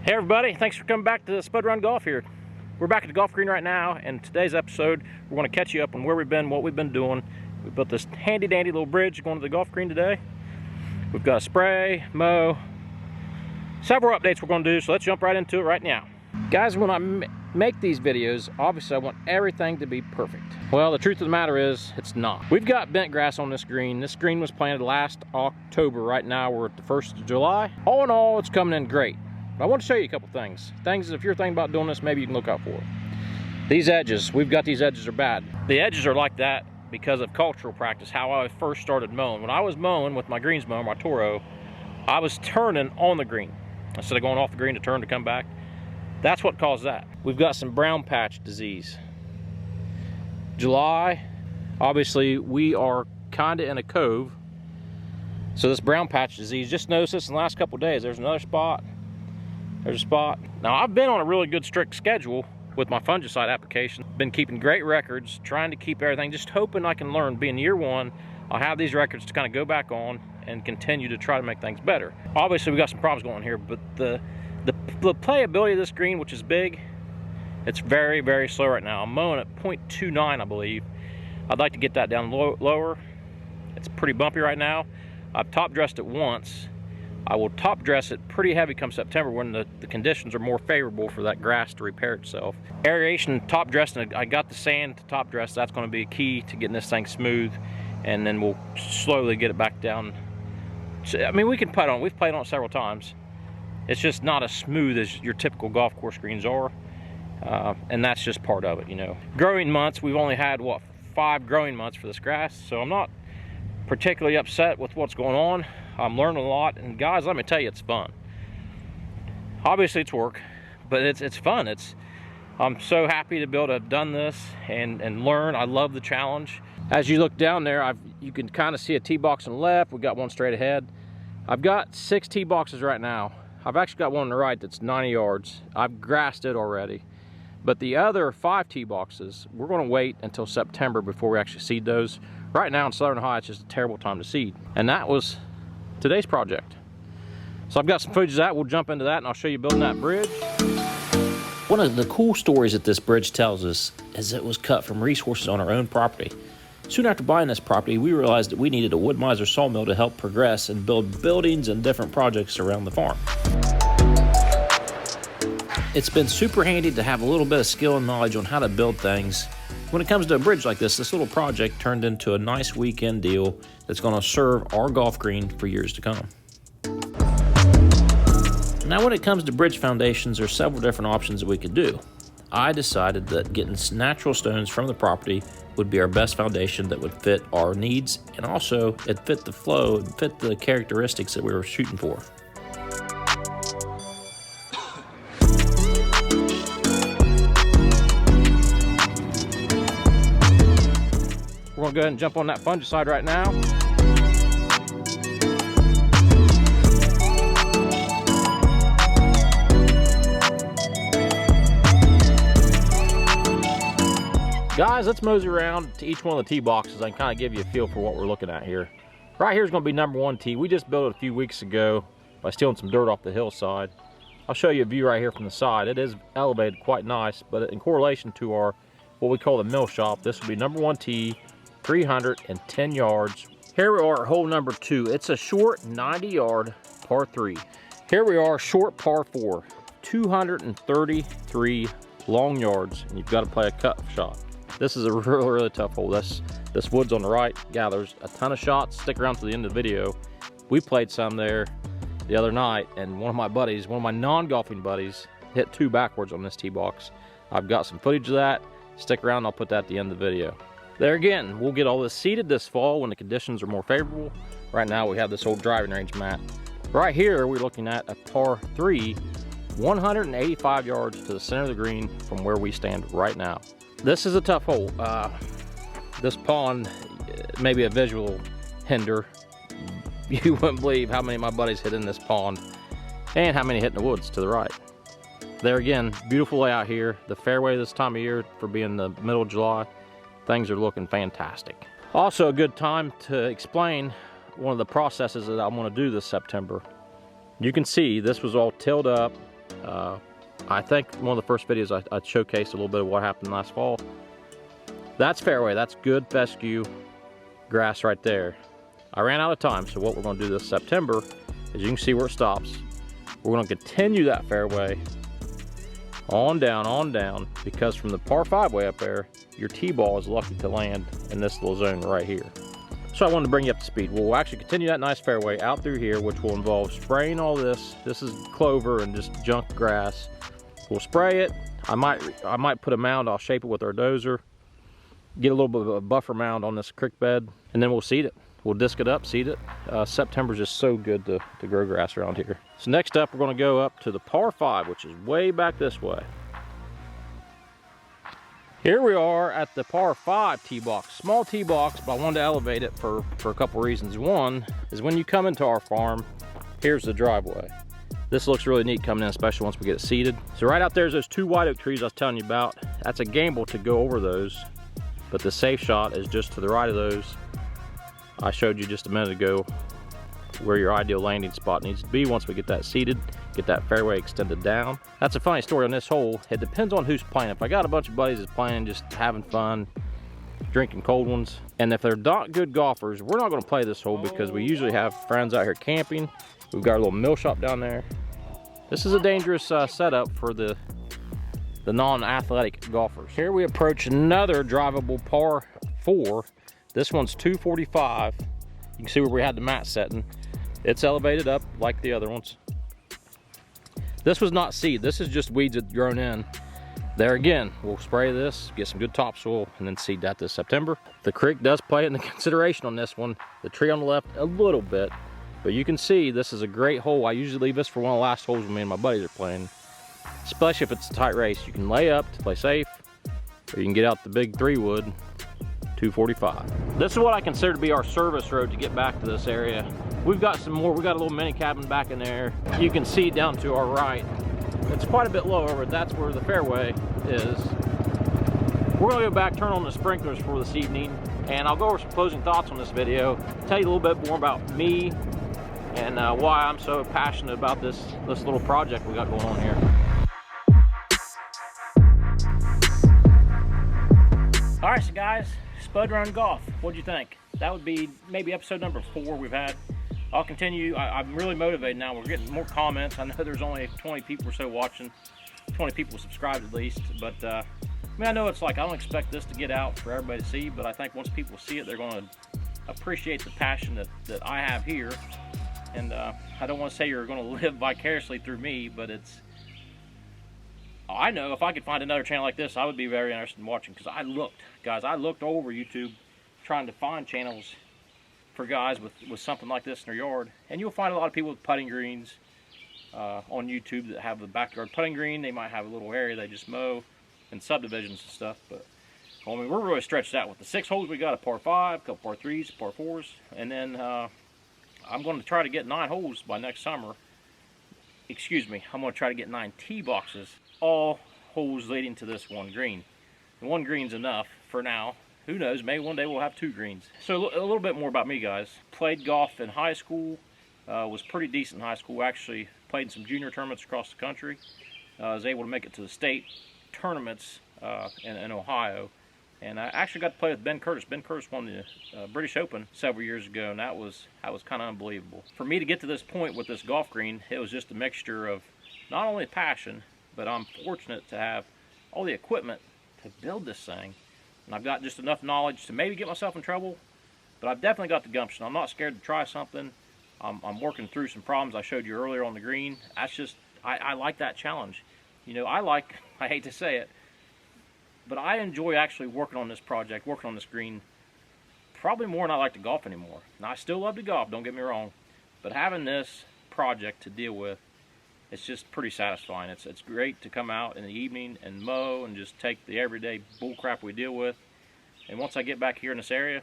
Hey everybody, thanks for coming back to Spud Run Golf here. We're back at the golf green right now, and today's episode, we're going to catch you up on where we've been, what we've been doing. We built this handy dandy little bridge going to the golf green today. We've got a spray, mow, several updates we're going to do, so let's jump right into it right now. Guys, when I make these videos, obviously I want everything to be perfect. Well, the truth of the matter is, it's not. We've got bent grass on this green. This green was planted last October. Right now, we're at the 1st of July. All in all, it's coming in great. But I want to show you a couple things. Things, if you're thinking about doing this, maybe you can look out for. These edges, we've got these edges are bad. The edges are like that because of cultural practice, how I first started mowing. When I was mowing with my greens mower, my Toro, I was turning on the green instead of going off the green to turn to come back. That's what caused that. We've got some brown patch disease. July, obviously we are kind of in a cove. So this brown patch disease, just noticed this in the last couple of days. There's another spot. There's a spot. Now I've been on a really good strict schedule with my fungicide application. Been keeping great records, trying to keep everything, just hoping I can learn. Being year one, I'll have these records to kind of go back on and continue to try to make things better. Obviously we got some problems going here, but the playability of this green, which is big, it's very, very slow right now. I'm mowing at 0.29, I believe. I'd like to get that down lower. It's pretty bumpy right now. I've top dressed it once. I will top dress it pretty heavy come September when the conditions are more favorable for that grass to repair itself. Aeration, top dressing, I got the sand to top dress. That's going to be a key to getting this thing smooth, and then we'll slowly get it back down. I mean, we can putt on it. We've played on it several times. It's just not as smooth as your typical golf course greens are, and that's just part of it, you know. Growing months, we've only had, what, 5 growing months for this grass, so I'm not particularly upset with what's going on. I'm learning a lot, and guys, let me tell you, it's fun. Obviously it's work, but it's fun. I'm so happy to be able to have done this and learn. I love the challenge. As you look down there, you can kind of see a tee box on the left. We've got one straight ahead. I've got 6 tee boxes right now. I've actually got one on the right that's 90 yards. I've grassed it already. But the other 5 tee boxes, we're going to wait until September before we actually seed those. Right now in Southern Ohio, it's just a terrible time to seed. And that was today's project. So I've got some footage of that. We'll jump into that and I'll show you building that bridge. One of the cool stories that this bridge tells us is it was cut from resources on our own property. Soon after buying this property, we realized that we needed a wood miser sawmill to help progress and build buildings and different projects around the farm. It's been super handy to have a little bit of skill and knowledge on how to build things. When it comes to a bridge like this little project turned into a nice weekend deal that's going to serve our golf green for years to come. Now when it comes to bridge foundations, there's several different options that we could do. I decided that getting natural stones from the property would be our best foundation that would fit our needs, and also it fit the flow, it fit the characteristics that we were shooting for. We're going to go ahead and jump on that fungicide right now. Guys, let's mosey around to each one of the tee boxes and kind of give you a feel for what we're looking at here. Right here is going to be number 1 tee. We just built it a few weeks ago by stealing some dirt off the hillside. I'll show you a view right here from the side. It is elevated quite nice, but in correlation to our, what we call the mill shop, this will be number 1 tee. 310 yards. Here we are at hole number 2. It's a short 90-yard par 3. Here we are, short par 4. 233 long yards, and you've got to play a cut shot. This is a really, really tough hole. This woods on the right. Yeah, there's a ton of shots. Stick around to the end of the video. We played some there the other night, and one of my non-golfing buddies, hit 2 backwards on this tee box. I've got some footage of that. Stick around, I'll put that at the end of the video. There again, we'll get all this seeded this fall when the conditions are more favorable. Right now we have this old driving range mat. Right here we're looking at a par 3, 185 yards to the center of the green from where we stand right now. This is a tough hole. This pond may be a visual hinder. You wouldn't believe how many of my buddies hit in this pond and how many hit in the woods to the right. There again, beautiful layout here. The fairway this time of year for being the middle of July. Things are looking fantastic. Also a good time to explain one of the processes that I'm going to do this September. You can see this was all tilled up, I think one of the first videos I showcased a little bit of what happened last fall. That's fairway, that's good fescue grass right there. I ran out of time, so what we're gonna do this September is you can see where it stops. We're gonna continue that fairway on down, because from the par 5 way up there, your tee ball is lucky to land in this little zone right here. So I wanted to bring you up to speed. We'll actually continue that nice fairway out through here, which will involve spraying all this. This is clover and just junk grass. We'll spray it. I might put a mound, I'll shape it with our dozer, get a little bit of a buffer mound on this creek bed, and then we'll seed it. We'll disc it up, seed it. September's just so good to grow grass around here. So next up, we're gonna go up to the par 5, which is way back this way. Here we are at the par 5 tee box. Small tee box, but I wanted to elevate it for a couple reasons. One is when you come into our farm, here's the driveway. This looks really neat coming in, especially once we get it seeded. So right out there's those 2 white oak trees I was telling you about. That's a gamble to go over those, but the safe shot is just to the right of those. I showed you just a minute ago where your ideal landing spot needs to be once we get that seeded, get that fairway extended down. That's a funny story on this hole. It depends on who's playing. If I got a bunch of buddies that's playing, just having fun, drinking cold ones, and if they're not good golfers, we're not gonna play this hole because we usually have friends out here camping. We've got a little mill shop down there. This is a dangerous setup for the non-athletic golfers. Here we approach another drivable par 4. This one's 245. You can see where we had the mat setting. It's elevated up like the other ones. This was not seed. This is just weeds that grown in. There again, we'll spray this, get some good topsoil, and then seed that this September. The creek does play into consideration on this one. The tree on the left, a little bit. But you can see this is a great hole. I usually leave this for one of the last holes when me and my buddies are playing. Especially if it's a tight race. You can lay up to play safe, or you can get out the big 3-wood. 245. This is what I consider to be our service road to get back to this area. We've got some more. We got a little mini cabin back in there. You can see down to our right. It's quite a bit lower, but that's where the fairway is. We're gonna go back, turn on the sprinklers for this evening, and I'll go over some closing thoughts on this video, tell you a little bit more about me and why I'm so passionate about this little project we got going on here. All right, so guys, Spud Run Golf, what'd you think? That would be maybe episode number 4 we've had. I'll continue. I'm really motivated now. We're getting more comments. I know there's only 20 people or so watching, 20 people subscribed at least, but I mean, I know it's like I don't expect this to get out for everybody to see, but I think once people see it, they're going to appreciate the passion that I have here. And I don't want to say you're going to live vicariously through me, but it's, I know if I could find another channel like this, I would be very interested in watching, because I looked over YouTube trying to find channels for guys with something like this in their yard, and you'll find a lot of people with putting greens on YouTube that have the backyard putting green. They might have a little area they just mow and subdivisions and stuff, but I mean, we're really stretched out with the 6 holes we got: a par 5, a couple par 3s, par 4s, and then I'm going to try to get 9 holes by next summer. Excuse me, I'm going to try to get 9 tee boxes, all holes leading to this one green. And 1 green's enough for now. Who knows, maybe one day we'll have 2 greens. So a little bit more about me, guys. Played golf in high school, was pretty decent in high school. Actually played in some junior tournaments across the country. Was able to make it to the state tournaments in Ohio. And I actually got to play with Ben Curtis. Ben Curtis won the British Open several years ago, and that was kind of unbelievable. For me to get to this point with this golf green, it was just a mixture of not only passion, but I'm fortunate to have all the equipment to build this thing. And I've got just enough knowledge to maybe get myself in trouble, but I've definitely got the gumption. I'm not scared to try something. I'm working through some problems I showed you earlier on the green. That's just, I like that challenge. You know, I hate to say it, but I enjoy actually working on this project, working on this green, probably more than I like to golf anymore. Now, I still love to golf, don't get me wrong, but having this project to deal with, it's just pretty satisfying. It's great to come out in the evening and mow and just take the everyday bull crap we deal with. And once I get back here in this area,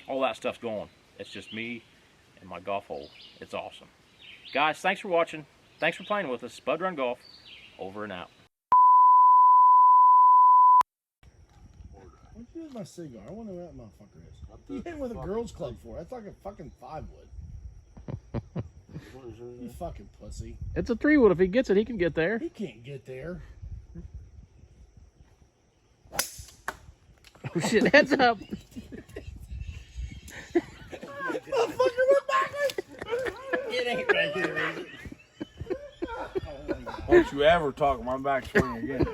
all that stuff's gone. It's just me and my golf hole. It's awesome. Guys, thanks for watching. Thanks for playing with us. Spud Run Golf, over and out. What'd you do with my cigar? I wonder where that motherfucker is. You hit with a girls club for. That's like a fucking 5-wood. You fucking pussy. It's a 3-wood. If he gets it, he can get there. He can't get there. Oh shit, heads up. Motherfucker went backwards. It ain't right here, is it? Don't you ever talk my back swing again.